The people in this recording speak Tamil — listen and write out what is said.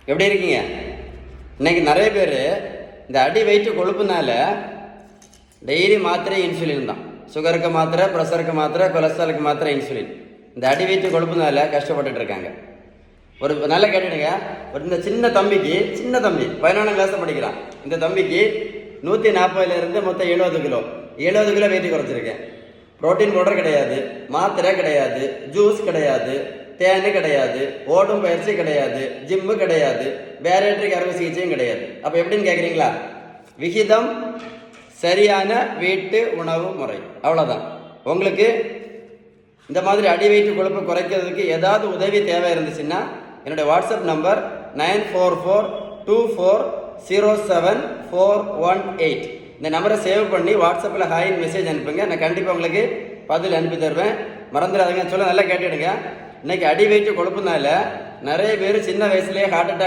எப்படி இருக்கீங்க? இன்னைக்கு நிறைய பேர் இந்த அடி வயிற்று கொழுப்புனால டெய்லி மாத்திரை இன்சுலின் தான். சுகருக்கு மாத்திரை, ப்ரெஷருக்கு மாத்திரை, கொலஸ்ட்ராலுக்கு மாத்திரை, இன்சுலின். இந்த அடி வயிற்று கொழுப்புனால கஷ்டப்பட்டுட்டு இருக்காங்க. ஒரு நல்ல கேட்டுடுங்க. இந்த சின்ன தம்பி 11ஆம் கிளாஸ் படிக்கிறான். இந்த தம்பிக்கு 140 மொத்தம் 70 கிலோ 70 கிலோ வெயிட் குறைச்சிருக்கேன். புரோட்டீன் பவுடர் கிடையாது, மாத்திரை கிடையாது, ஜூஸ் கிடையாது, தேனு கிடையாது, ஓடும் பயிற்சி கிடையாது, ஜிம்மு கிடையாது, பேரியாட்ரிக் அறுவை சிகிச்சையும் கிடையாது. அப்போ எப்படின்னு கேட்குறீங்களா? விகிதம் சரியான வீட்டு உணவு முறை, அவ்வளோதான். உங்களுக்கு இந்த மாதிரி அடி வயிற்று கொழுப்பு குறைக்கிறதுக்கு ஏதாவது உதவி தேவை இருந்துச்சுன்னா என்னுடைய வாட்ஸ்அப் நம்பர் 9442207418. இந்த நம்பரை சேவ் பண்ணி வாட்ஸ்அப்பில் ஹாயின் மெசேஜ் அனுப்புங்க. நான் கண்டிப்பாக உங்களுக்கு பதில் அனுப்பி தருவேன். மறந்துடாதீங்க. சொல்ல நல்லா கேட்டுடுங்க. இன்னைக்கு அடி வயிற்று கொழுப்புனால நிறைய பேர் சின்ன வயசுலேயே ஹார்ட் அட்டாக்